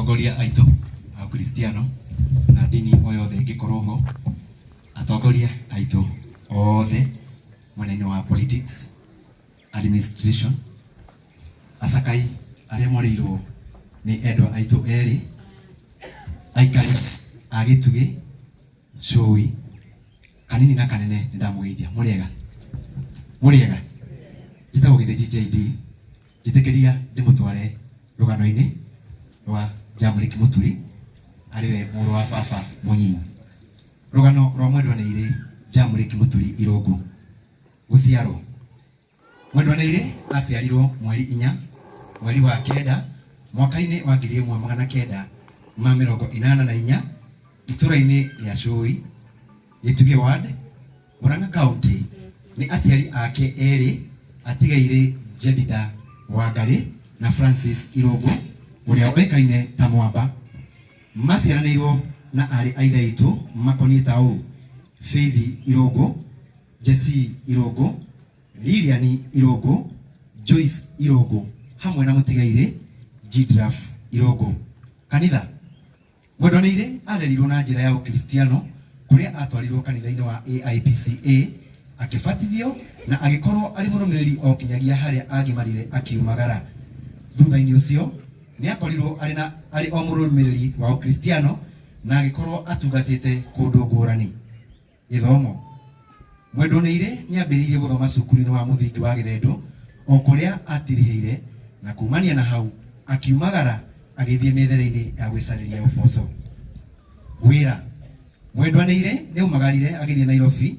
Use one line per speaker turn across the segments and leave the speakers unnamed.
atongoria aito a Kristiano na dini o yothe ngikoroho, atongoria aito othe mwenendo wa politics, administration, asakai aria moreirwo ni endwa aito eri, aikari agitugi Chui kanini na kanene ndamugeithia muriega jitagwo Githinji JD jitekeria ndimutware rugano-ini rwa Jamrick Muturi ariwe muru wa baba munyinyi. Rugano rwa mwendwanĩire Jamrick Muturi Irungu guciarwo. Mwendwanĩire aciarirwo mweri 4 mweri wa 9 mwaka-ini wa 1984 itũra-ini ria Chui Gituge Ward Murang'a County. Ni aciari ake eri atigaire Jedida Wangari na Francis Irungu uria oikaine ta Mwamba. Maciaranĩirwo na ari aithaitu makoniĩ ta ũũ: Faith Irungu, Jesse Irungu, Lilian Irungu, Joyce Irungu hamwe na mutigaire Jidraf Irungu. Kanitha mwendwanĩire arerirwo na njĩra ya Ukristiano kuria atwarirwo kanitha-ini wa AIPCA akibatithio na agikorwo ari mũrũmĩrĩri o kinyagia haria agimarire akiumagara. Thutha-ini ucio ni akorirwo ari o mũrũmĩrĩri wa Ukristiano na agikorwo atungatĩte kũndũ ngũrani. Gĩthomo mwendwanĩire ni ambĩrĩirie gũthoma cukuru-ini wa mũthingi wa Gĩthendo o kuria atirihĩire na kumania na hau akiumagara agĩthiĩ mĩthere-inĩ ya gwĩcarĩria ũboco. Wĩra mwendwanĩire ni umagarire agĩthiĩ Nairobi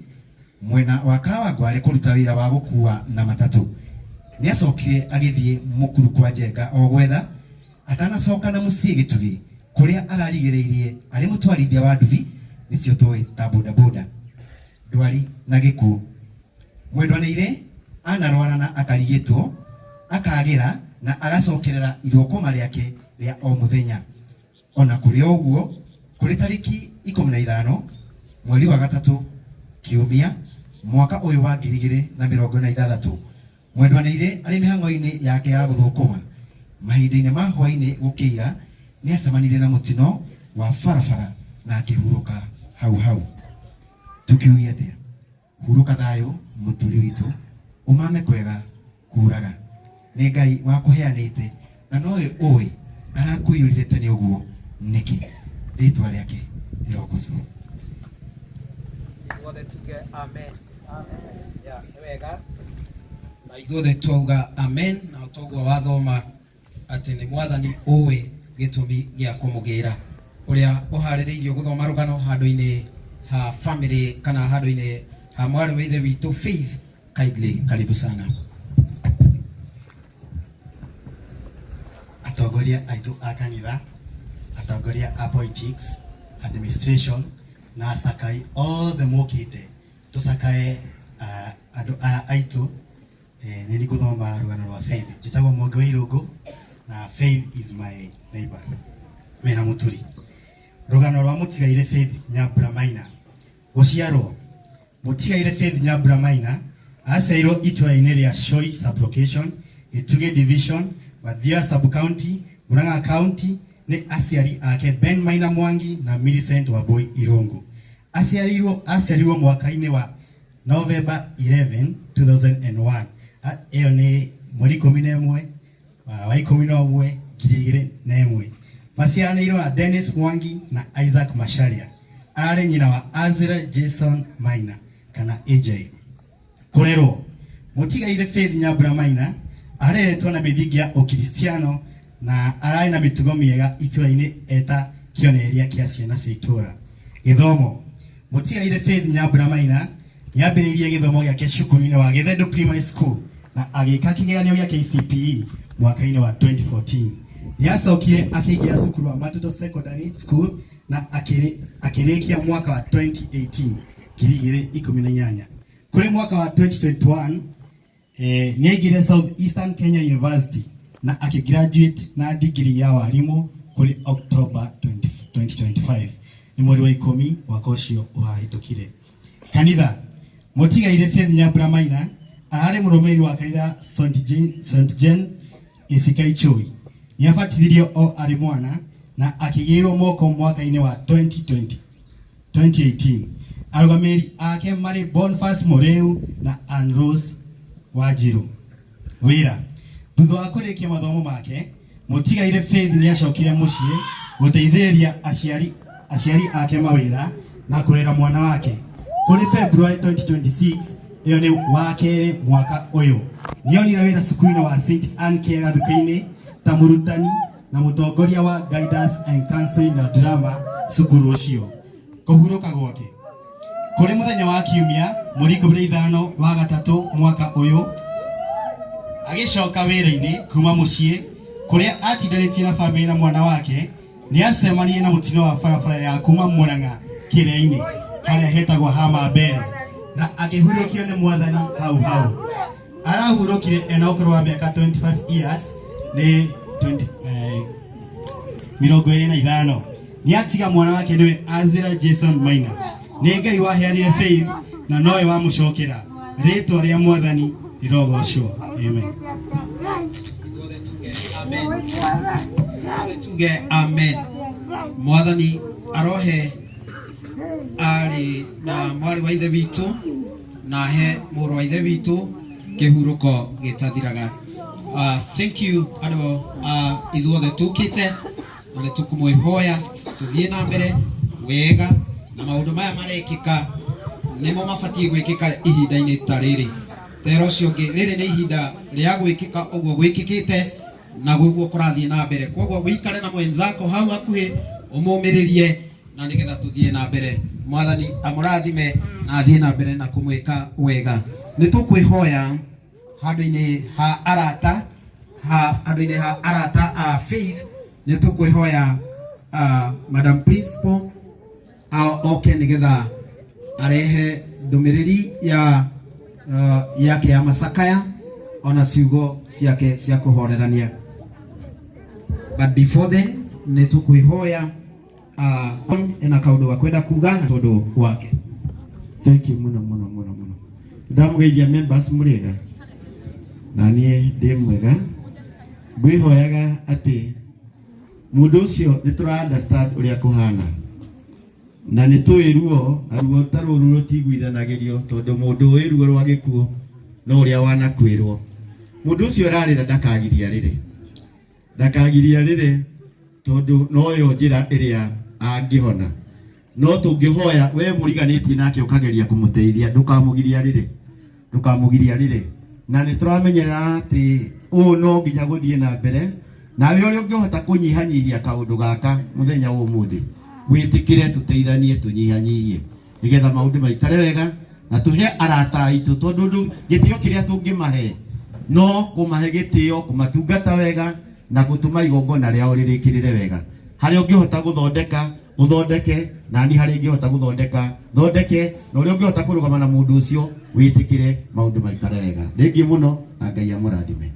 mwena wa Kawangware kũruta wĩra wa gũkua na matatu. Ni acokire agĩthiĩ Mũkuru kwa Njenga o gwetha atanacoka na mũciĩ Gĩtugi kuria ararigĩrĩirie arĩ mũtwarithia wa nduthi nicio tũĩ ta bodaboda, ndwari na gĩkuũ. Mwendwanĩire anarwara na akarigĩtwo akagira na agacokerera ithũkũma rĩake rĩa o mũthenya. Ona kũrĩ ũguo kũrĩ tarĩki 15 mweri wa 3 kiumia mwaka ũyũ wa 2026 mwendwanĩire arĩ mĩhang'o-inĩ yake ya gũthũkũma. Mahinda-inĩ ma hwainĩ gũkĩira ni acemanirie na mũtino wa barabara na akĩhurũka hau. Tukiugia atĩa? Hurũka thayũ Mũturi witũ, umame kwega kuraga. Nĩ Ngai wakũheanĩte na nowe ũĩ arakwĩyũrire tene ũguo nĩkĩ. Rĩtwa rĩake rĩrogocwo.
Ithuothe tuge amen. Ya wega
na ithuothe twauga amen na toguo wathoma ati ni Mwathani ũĩ gĩtũmi gĩa kũmũgĩra. Ũrĩa ũharĩrĩirio gũthoma rũgano handũ-inĩ ha family kana handũ-inĩ ha mwarĩ wa ithe witũ Faith, kindly karibu sana.
Atongoria aitu a kanitha, atongoria a politics, administration na asakai othe mokite tusakae andu aitu ni niguthoma rugano rwa Faith. Njitagwo Mwangi wa Irungu na Faith is my neighbor mena Muturi. Rugano rwa mutigaire Faith Nyambura Maina. Guciarwo mutigaire Faith Nyambura Maina aciairwo itũra-inĩ rĩa Chui sublocation Gituge division Wathia sub county Murang'a county. Ni aciari ake Ben Maina Mwangi na Millicent Wambui Irungu. Aciarirwo mwaka-inĩ wa November 11 2001. Iyo ni mweri 11 wa 11 2001. Maciaranĩirwo na Dennis Mwangi na Isaac Masharia. Arĩ nyina wa Azra Jason Maina kana AJ. Kũrerwo mutigaire Faith Nyambura Maina areretwo na mĩthingi ya Ukristiano na ararĩ na mĩtugo mĩega itũra-inĩ eta kĩonereria kĩa ciana cia itũra. Gĩthomo mutigaire Faith Nyambura Maina nĩambĩrĩirie gĩthomo gĩake cukuru-inĩ wa Gĩthendo Primary School na agĩka kĩgeranio gĩa KCPE mwaka-inĩ wa 2014. Nĩacokire akĩingĩra cukuru wa Matuto Secondary School na akĩrĩkia mwaka wa 2018 2018. Kũrĩ mwaka wa 2021 nĩaingĩrire South Eastern Kenya University na akĩgraduate na degree ya warimu kũrĩ October 2025. Ni mweri wa 10 mwaka ũcio ũhahĩtũkire. Kanitha mutigaire Faith Nyambura Maina ararĩ mũrũmĩrĩri wa kanitha St. Jane Isikai Chui. Nĩabatithirio o arĩ mwana na akigirwo moko mwaka-inĩ wa 2018. Arũgamĩrĩri ake marĩ Boniface Mũrĩu na Anrose Wanjiru. Wĩra: thutha wa kũrĩkia mathomo make, mũtigaire Faith nĩ acokire mũciĩ gũteithĩrĩria aciari ake mawĩra na kũrera mwana wake. Kũrĩ February 2026, ĩyo nĩ wa kerĩ mwaka ũyũ, nĩonire wĩra cukuru-inĩ wa St. Anne Kĩega Thuka-inĩ ta mũrutani na mũtongoria wa guidance and counseling na drama cukuru ũcio. Kũhurũka gwake: kũrĩ mũthenya wa Kiumia mweri 15 wa gatatũ mwaka ũyũ, agĩcoka wĩra-inĩ kuma mũciĩ kũrĩa atindanĩtie na famĩlĩ na mwana wake, nĩ acemanirie na mũtino wa barabara ya kuma Mũrang'a Kĩrĩa-inĩ harĩa hetagwo Hama Mbere, na akĩhurũkio nĩ Mwathani hau hau. Arahurũkire ena ũkũrũ wa mĩaka 25 years nĩ 25. Nĩ atiga mwana wake nĩwe Azira Jason Maina. Nĩ Ngai waheanire Faith na nowe wamũcokera. Rĩtwa rĩa Mwathani rĩrogocwo. Amen.
Tuge amen. Mwathani arohe ari na mwari wa ithe witũ na he mũrũ wa ithe witũ kĩhurũko gĩtathiraga. Thank you andũ ithuothe tũkĩte na nĩ tũkũmwĩhoya tũthiĩ na mbere wega na maũndũ maya marekĩka nĩmo mabatiĩ gwĩkĩka ihinda-inĩ ta rĩrĩ. Tero ũcio ũngĩ rĩrĩ nĩ ihinda rĩa gwĩkĩka ũguo gwĩkĩkĩte na guo kũrathiĩ na mbere. Koguo wĩikare na mwenzako hau hakuhĩ ũmũmĩrĩrie na nĩgetha tũthiĩ na mbere. Mwathani amũrathime na athiĩ na mbere na kũmwĩka wega. Nĩ tũkwĩhoya handũ-inĩ ha arata a Faith, nĩ tũkwĩhoya Madam Principal oke nĩgetha arehe ndũmĩrĩri yake ya macakaya ona ciugo ciake cia kũhorerania. But before then nĩ tũkwĩhoya ena kaũndũ ga kwenda kuga na tondũ wake.
Thank you muno. Ndamugeithia members mũrĩega na niĩ ndĩ mwega. Ngwĩhoyaga atĩ mũndũ ũcio nĩ tũra understand ũrĩa kũhana na nĩ tũĩ ruo, na ruo ta rũrũ rũtiguithanagĩrio tondũ mũndũ ũĩ ruo rwa gĩkuũ no ũrĩa wanakwĩrwo. Mũndũ ũcio ararĩra ndakagiria rĩrĩ tondũ noyo njĩra ĩrĩa angĩhona. No tũngĩhoya we mũriganĩtie nake ũkageria kũmũteithia, ndũkamũgiria rĩrĩ. Na nĩ tũramenyera atĩ ũũ no nginya gũthiĩ na mbere, nawe ũrĩa ũngĩhota kũnyihanyihia kaũndũ gaka mũthenya wa ũmũthĩ wĩtĩkĩre tũteithanie tũnyihanyihie nĩgetha maũndũ maikare wega na tũhe arata aitũ, tondũ gĩtĩo kĩrĩa tũngĩmahe no kũmahe gĩtĩo, kũmatungata wega na gũtũma igongona rĩao rĩrĩkĩrĩre wega. Harĩa ũngĩhota gũthondeka ũthondeke, na ni harĩa ũngĩhota gũthondeka thondeke, na ũrĩa ũngĩhota kũrũgama na mũndũ ũcio wĩtĩkĩre maũndũ maikare wega. Thengiũ mũno na Ngai amũrathime.